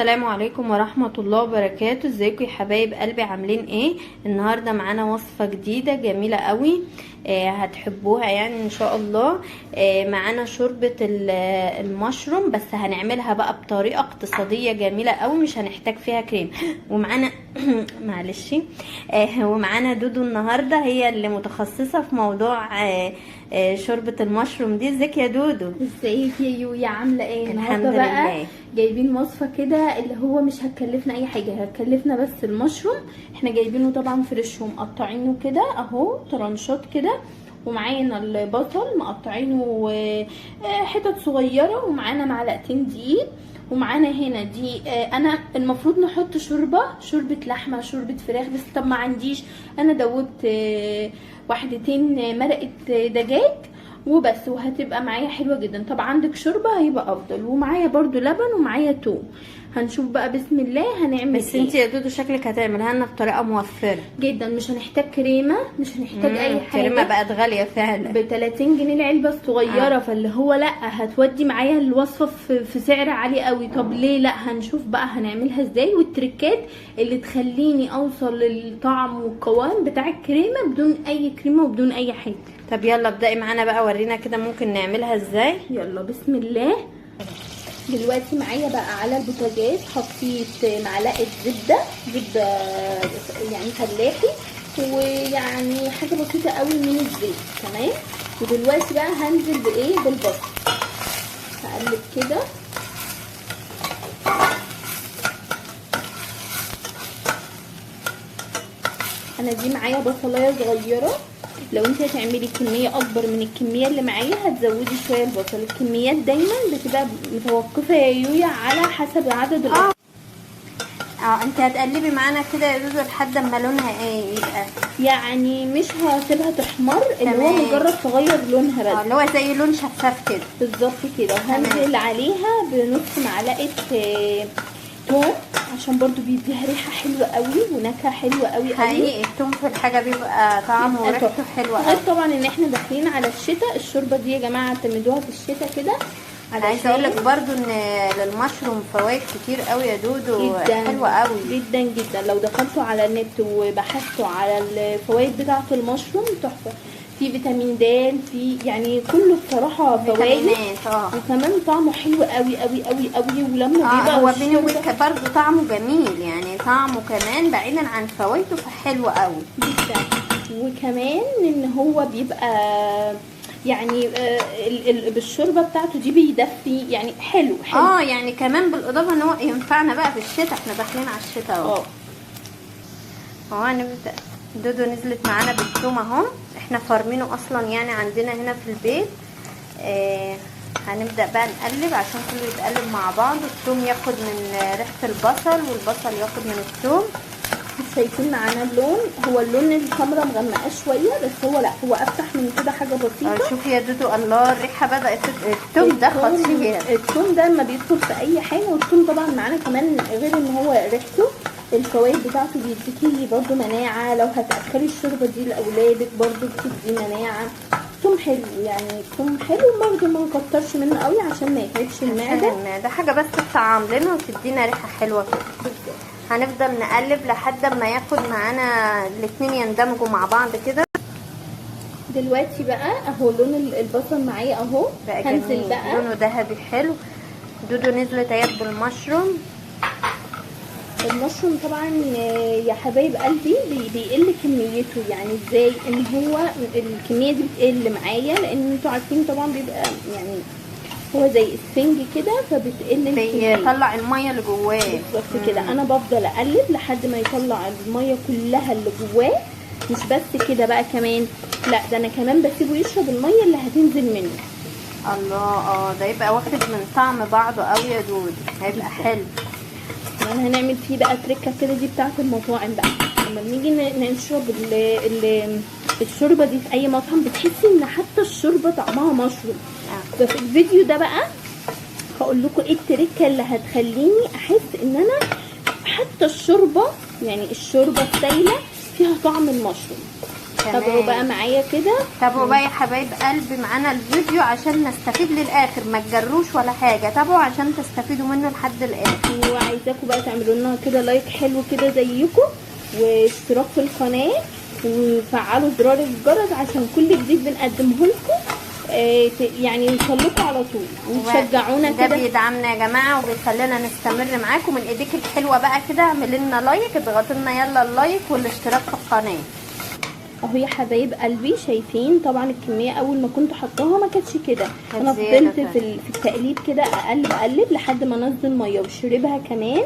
السلام عليكم ورحمة الله وبركاته. ازيكم يا حبايب قلبي، عاملين ايه؟ النهاردة معانا وصفة جديدة جميلة قوي، هتحبوها يعني ان شاء الله. معانا شوربة المشروم، بس هنعملها بقى بطريقة اقتصادية جميلة قوي، مش هنحتاج فيها كريم. ومعانا معلش، ومعانا دودو النهاردة، هي اللي متخصصة في موضوع شوربة المشروم دي. ازيك يا دودو؟ ازيك يا يويا، عامله ايه؟ الحمد النهارده بقى لله. جايبين وصفه كده اللي هو مش هتكلفنا اي حاجه، هتكلفنا بس المشروم. احنا جايبينه طبعا فريش ومقطعينه كده اهو طرنشات كده، ومعانا البصل مقطعينه حتت صغيره، ومعانا معلقتين دقيق، ومعانا هنا دي انا المفروض نحط شوربه لحمه، شوربه فراخ، بس طب ما عنديش. انا دوبت واحدتين مرقه دجاج وبس، وهتبقى معايا حلوه جدا. طب عندك شوربه هيبقى افضل، ومعايا برضو لبن ومعايا توم. هنشوف بقى بسم الله هنعمل بس ايه. انتي يا دودو شكلك هتعملها لنا بطريقة موفرة جدا، مش هنحتاج كريمه، مش هنحتاج اي حاجه. الكريمة بقت غالية فعلا، ب 30 جنيه العلبه الصغيره. فاللي هو لا، هتودي معايا الوصفه في سعر عالي قوي. طب ليه لا؟ هنشوف بقى هنعملها ازاي، والتريكات اللي تخليني اوصل للطعم والقوام بتاع الكريمه بدون اي كريمه وبدون اي حاجه. طب يلا ابدأي معانا بقى، ورينا كده ممكن نعملها ازاي. يلا بسم الله. دلوقتي معايا بقى على البوتاجاز حطيت معلقه زبده يعني فلاحي، ويعني حاجه بسيطه قوي من الزيت. تمام. ودلوقتي بقى هنزل بايه؟ بالبصل. هقلب كده. انا دي معايا بصلايه صغيره، لو انت هتعملي كميه اكبر من الكميه اللي معايا هتزودي شويه البصل. الكميات دايما بتبقى متوقفه يا يويا على حسب عدد الأطفال. انت هتقلبي معانا كده يا دودو لحد اما لونها ايه يبقى، يعني مش هسيبها تحمر، اللي هو مجرد تغير لونها بس، اللي هو زي لون شفاف كده بالظبط كده. وهنزل عليها بنص معلقه توم، عشان برضو بيديها ريحه حلوه قوي ونكهه حلوه قوي. حقيقي التوم في الحاجه بيبقى طعمه وريحته حلوه قوي. غير طبعا ان احنا داخلين على الشتاء، الشوربه دي يا جماعه اعتمدوها في الشتاء كده. عايزه اقول لك برضو ان للمشروم فوائد كتير قوي يا دودو، جدا حلوه قوي جدا جدا. لو دخلتوا على النت وبحثتوا على الفوائد بتاعه المشروم تحفه. في فيتامين د، في يعني كله بصراحه فوائد، وكمان طعمه حلو قوي قوي قوي قوي. ولما بيبقى هو بيني وبينك برضو طعمه جميل، يعني طعمه كمان بعيدا عن فوائده فحلو قوي جدا. وكمان ان هو بيبقى يعني بالشوربه بتاعته دي بيدفي، يعني حلو. يعني كمان بالاضافه ان هو ينفعنا بقى في الشتاء، احنا داخلين على الشتاء اهو. هنبدا. دودو نزلت معانا بالثوم اهو، احنا فارمينه اصلا يعني عندنا هنا في البيت. هنبدا بقى نقلب عشان كله يتقلب مع بعض، الثوم ياخد من ريحه البصل والبصل ياخد من الثوم. شايفين معانا اللون، هو اللون الحمرا مغمقه شويه، بس هو لا، هو افتح من كده حاجه بسيطه. شوفي يا دودو، الله الريحه بدات. الثوم دخل فيها، الثوم ده لما بيدخل في اي حاجه. والثوم طبعا معانا كمان غير ان هو ريحته، الفوائد بتاعته بيديكي برضو مناعه. لو هتاكلي الشوربه دي لاولادك برضو بتدي مناعه. ثوم حلو، يعني ثوم حلو برضو، ما نكترش منه قوي عشان ما يتعبش المعده. ده حاجه بس تطعم لنا وتدينا ريحه حلوه كده. هنفضل نقلب لحد ما ياخد معانا الاتنين يندمجوا مع بعض كده. دلوقتي بقى اهو لون البصل معايا اهو، هنزل بقى لونه ذهبي حلو. دودو نزلت اهي بالمشروم. المشروم طبعا يا حبايب قلبي بيقل كميته. يعني ازاي؟ ان هو الكميه دي بتقل معايا، لان انتوا عارفين طبعا بيبقى يعني هو زي اسفنج كده، فبتقل الكميه، بيطلع الميه اللي جواه بالظبط كده. انا بفضل اقلب لحد ما يطلع الميه كلها اللي جواه. مش بس كده بقى كمان، لا ده انا كمان بسيبه يشرب الميه اللي هتنزل منه. الله، ده يبقى واخد من طعم بعضه قوي يا دود، هيبقى حلو. يعني هنعمل فيه بقى تريكه كده، دي بتاعه المطاعم بقى. لما نيجي نشرب الشوربه دي في اي مطعم، بتحسي ان حتى الشوربه طعمها مشروم. ففي الفيديو ده بقى هقول لكم ايه التريكه اللي هتخليني احس ان انا حتى الشوربه، يعني الشوربه السايله فيها طعم المشروم. تابعوا بقى معايا كده. تابعوا بقى يا حبايب قلبي معانا الفيديو عشان نستفيد للاخر، ما تجروش ولا حاجه، تابعوا عشان تستفيدوا منه لحد الاخر. وعايزاكم بقى تعملوا لنا كده لايك حلو كده زيكم، واشتراك في القناه، وفعلوا زرار الجرس عشان كل جديد بنقدمه لكم يعني يوصلكوا على طول، وتشجعونا كده. ده بيدعمنا يا جماعه وبيخلينا نستمر معاكم. من ايديك الحلوه بقى كده اعملي لنا لايك، اضغطوا لنا يلا اللايك والاشتراك في القناه. اهو يا حبايب قلبي شايفين طبعا الكميه اول ما كنت حطاها ما كانتش كده، انا فضلت في التقليب كده اقلب لحد ما انزل ميه وشربها كمان.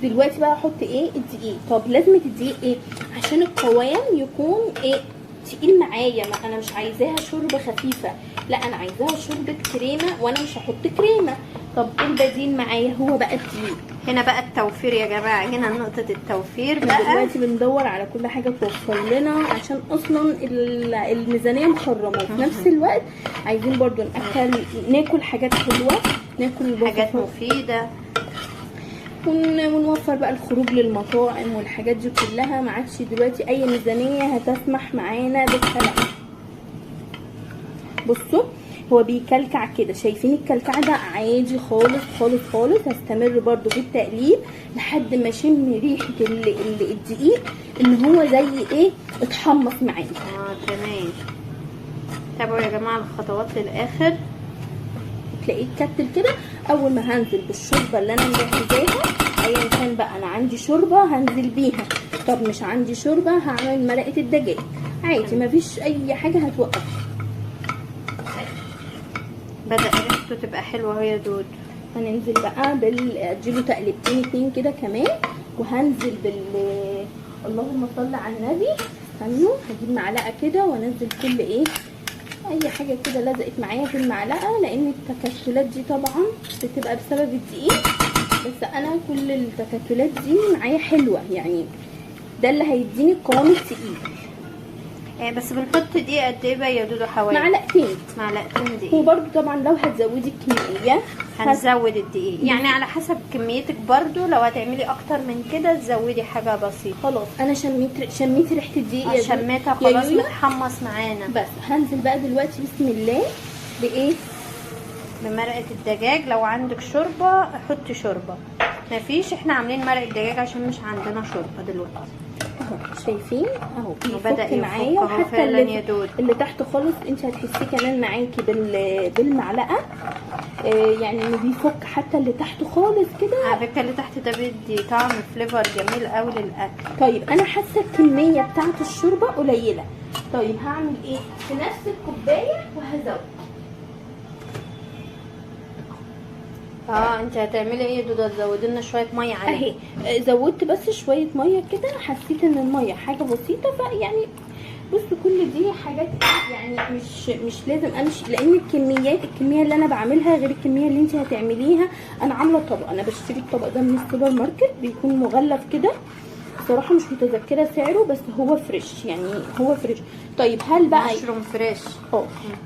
دلوقتي بقى احط ايه؟ الدقيق. طب لازم الدقيق ايه؟ عشان القوام يكون ايه؟ تقيل معايا، ما انا مش عايزاها شوربه خفيفه، لا انا عايزاها شوربه كريمه، وانا مش هحط كريمه. طب ايه البديل معايا؟ هو بقى الدقيق. هنا بقى التوفير يا جماعه، هنا نقطه التوفير بقى. دلوقتي بندور على كل حاجه توفر لنا، عشان اصلا الميزانيه مخرمه، وفي نفس الوقت عايزين برضو ناكل حاجات حلوه، ناكل حاجات مفيده، ونوفر بقى الخروج للمطاعم والحاجات دي كلها. ما عادش دلوقتي اي ميزانيه هتسمح معانا بالكلام. بصوا هو بيكلكع كده، شايفين الكلكع ده؟ عادي خالص خالص خالص. هستمر برضو في التقليب لحد ما اشم ريحه الدقيق ان هو زي ايه؟ اتحمص معايا. تمام. تابعوا يا جماعه الخطوات للاخر. تلاقيه اتكتل كده. اول ما هنزل بالشوربه اللي انا مجهزاها، ايا كان بقى، انا عندي شوربه هنزل بيها، طب مش عندي شوربه هعمل مرقه الدجاج عادي، مفيش اي حاجه هتوقف. بدأ ريحته تبقى حلوه اهي يا دود. هننزل بقى اديله تقلبتين 2 كده كمان، وهنزل اللهم صل على النبي. استنوا هجيب معلقه كده وانزل كل ايه؟ اي حاجه كده لزقت معايا في المعلقه، لان التكتلات دي طبعا بتبقى بسبب الدقيق، بس انا كل التكتلات دي معايا حلوه، يعني ده اللي هيديني القوام التقيل. بس بنحط دقيق قد ايه بقى يا دودو؟ حوالي معلقتين دقيق. وبرده طبعا لو هتزودي الكميه هنزود الدقيق، يعني على حسب كميتك برده. لو هتعملي اكتر من كده تزودي حاجه بسيطه. خلاص انا شميت ريحه الدقيق، شميتها خلاص متحمص معانا. بس هنزل بقى دلوقتي بسم الله بايه؟ بمرقه الدجاج. لو عندك شوربه حطي شوربه، مفيش احنا عاملين مرقه دجاج عشان مش عندنا شوربه دلوقتي. اهو شايفين اهو بيفك معايا، وحتى اللي تحت خالص انت هتحسيه كمان معاكي بالمعلقه، يعني انه بيفك حتى اللي تحت خالص كده. على فكره اللي تحت ده بيدي طعم فليفر جميل قوي للاكل. طيب انا حاسه الكميه بتاعه الشوربه قليله، طيب هعمل ايه؟ في نفس الكوبايه وهزود. انت هتعملي ايه يا دودو؟ تزودي لنا شويه ميه عليها اهي. زودت بس شويه ميه كده، حسيت ان الميه حاجه بسيطه، فيعني بصوا كل دي حاجات يعني مش لازم امشي، لان الكميه اللي انا بعملها غير الكميه اللي انت هتعمليها. انا عامله طبق، انا بشتري الطبق ده من السوبر ماركت، بيكون مغلف كده، بصراحه مش متذكره سعره، بس هو فريش، يعني هو فريش. طيب هل بقى مشروم فريش؟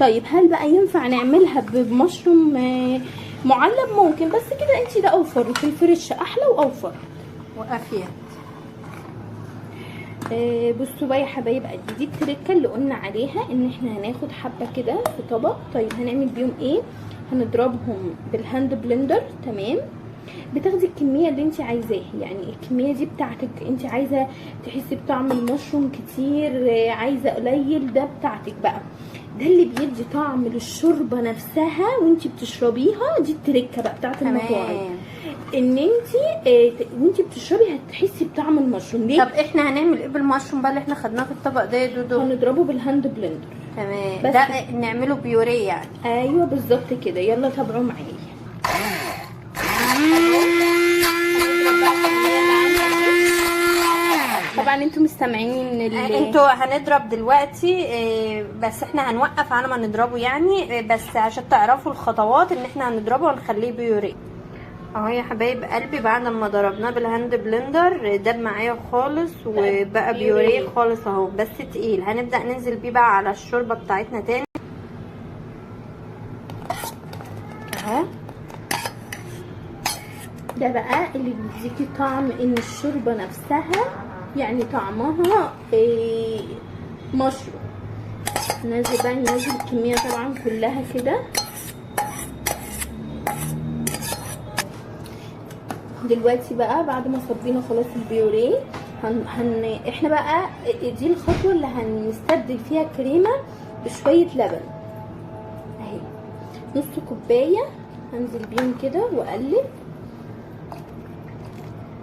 طيب هل بقى ينفع نعملها بمشروم معلب؟ ممكن، بس كده انت ده اوفر، في الفريش احلى واوفر وافيد. بصوا بقى يا حبايب قلبي، دي التركه اللي قلنا عليها، ان احنا هناخد حبه كده في طبق. طيب هنعمل بيهم ايه؟ هنضربهم بالهاند بلندر. تمام، بتاخدي الكميه اللي انت عايزاها، يعني الكميه دي بتاعتك، انت عايزه تحسي بطعم المشروم كتير، عايزه قليل، ده بتاعتك بقى. ده اللي بيدي طعم للشوربه نفسها وانت بتشربيها. دي التركه بقى بتاعت المطاعم، ان انت وانت بتشربي هتحسي بطعم المشروم. ليه؟ طب احنا هنعمل ايه بالمشروم بقى اللي احنا خدناه في الطبق ده يا دودو؟ هنضربه بالهاند بلندر. تمام، ده نعمله بيوريه يعني. ايوه بالظبط كده. يلا تابعوا معايا. طبعا انتوا مستمعين انتوا هنضرب دلوقتي، بس احنا هنوقف على ما نضربه يعني، بس عشان تعرفوا الخطوات ان احنا هنضربه ونخليه بيوريه. اهو يا حبايب قلبي بعد ما ضربناه بالهاند بلندر داب معايا خالص وبقى بيوريه خالص اهو، بس تقيل. هنبدأ ننزل بيه بقى على الشوربة بتاعتنا تاني اهو. ده بقى اللي بيديكي طعم ان الشوربه نفسها يعني طعمها مشروم. ننزل بقى، ننزل الكميه طبعا كلها كده. دلوقتي بقى بعد ما صبينا خلاص البيوريه، احنا بقى دي الخطوه اللي هنستبدل فيها كريمه بشويه لبن. اهي نص كوبايه هنزل بيهم كده واقلب.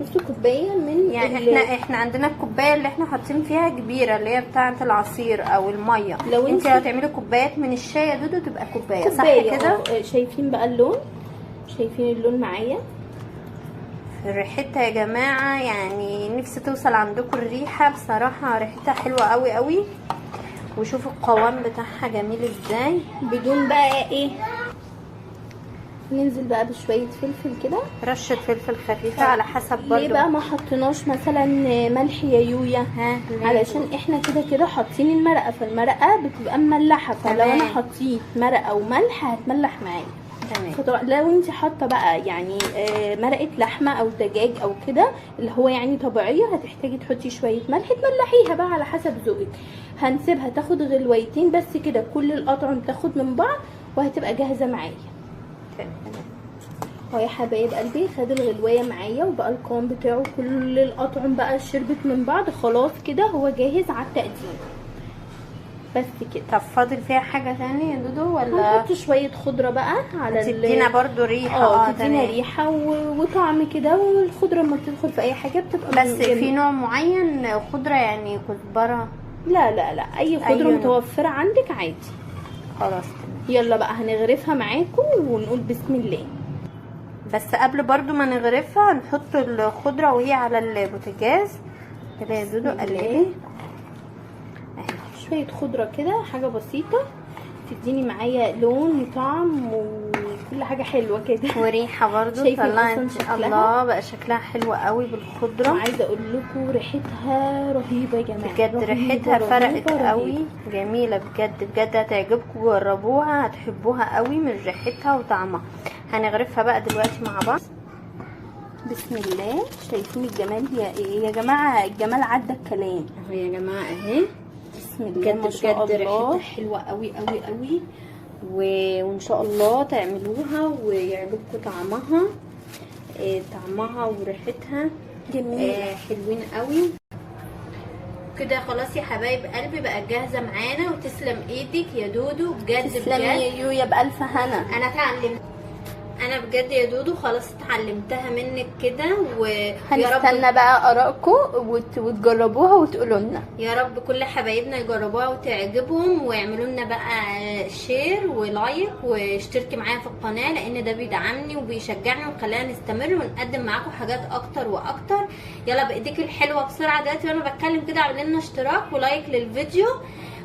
نص كوبايه من يعني احنا عندنا الكوبايه اللي احنا حاطين فيها كبيره اللي هي بتاعه العصير او الميه. لو انت هتعملي كوبايات من الشاي يا دودو تبقى كوبايه صح كده. شايفين بقى اللون؟ شايفين اللون معايا؟ ريحتها يا جماعه يعني نفسي توصل عندكم الريحه، بصراحه ريحتها حلوه قوي قوي. وشوفوا القوام بتاعها جميل ازاي. بدون بقى ايه، ننزل بقى بشويه فلفل كده، رشه فلفل خفيفه على حسب برضو. ليه بقى ما حطيناش مثلا ملح يا يويا؟ علشان احنا كده كده حاطين المرقه، فالمرقه بتبقى مملحه، فلو انا حطيت مرقه وملح هتملح معايا. تمام. لو انت حاطه بقى يعني مرقه لحمه او دجاج او كده اللي هو يعني طبيعيه، هتحتاجي تحطي شويه ملح تملحيها بقى على حسب ذوقك. هنسيبها تاخد غلويتين بس كده، كل الأطعم تاخد من بعض وهتبقى جاهزه معايا. اهو يا حبايب قلبي خد الغلوايه معايا وبقى القوام بتاعه كل الاطعم بقى شربت من بعض. خلاص كده هو جاهز على التقديم بس كده. طب فاضل فيها حاجه ثانيه يا دودو ولا؟ هنحط شويه خضره بقى على تدينا برضو ريحه. تدينا ريحه وطعم كده. والخضره لما بتدخل في اي حاجه بتبقى بس في نوع معين خضره يعني كزبره؟ لا لا لا، اي خضره متوفره عندك عادي. خلاص يلا بقى هنغرفها معاكم ونقول بسم الله. بس قبل برضو ما نغرفها هنحط الخضره وهي على البوتاجاز كده يا دودو. قلبي شويه خضره كده، حاجه بسيطه تديني معايا لون وطعم وكل حاجه حلوه كده وريحه برضو. طلعت ان شاء الله بقى شكلها حلو قوي بالخضره. وعايزه اقول لكم ريحتها رهيبه يا جماعه، بجد ريحتها فرقت قوي، جميله بجد بجد. هتعجبكم، جربوها هتحبوها قوي من ريحتها وطعمها. هنغرفها بقى دلوقتي مع بعض. بسم الله. شايفين الجمال يا جماعه؟ الجمال عدى الكلام اهو يا جماعه اهي. بسم الله ما شاء الله. ريحتها حلوه قوي قوي قوي. وان شاء الله تعملوها ويعجبكم طعمها. طعمها وريحتها جميل حلوين قوي كده. خلاص يا حبايب قلبي بقى جاهزه معانا. وتسلم ايدك يا دودو بجد. تسلمي يا يويا بألف هنا. انا اتعلمت، انا بجد يا دودو خلاص اتعلمتها منك كده. هنستنى بقى ارائكم وتجربوها وتقولوا لنا. يا رب كل حبايبنا يجربوها وتعجبهم ويعملوا لنا بقى شير ولايك واشتركي معايا في القناه، لان ده بيدعمني وبيشجعني ويخلينا نستمر ونقدم معاكم حاجات اكتر واكتر. يلا بايديك الحلوه بسرعه دلوقتي وانا بتكلم كده اعمل لنا اشتراك ولايك للفيديو.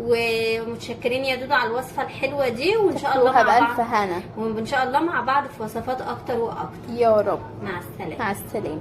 ومتشكرين يا دودو على الوصفه الحلوه دي. وان شاء الله بألف هنا. وان شاء الله مع بعض في وصفات اكتر واكتر يا رب. مع السلامه. مع السلامه.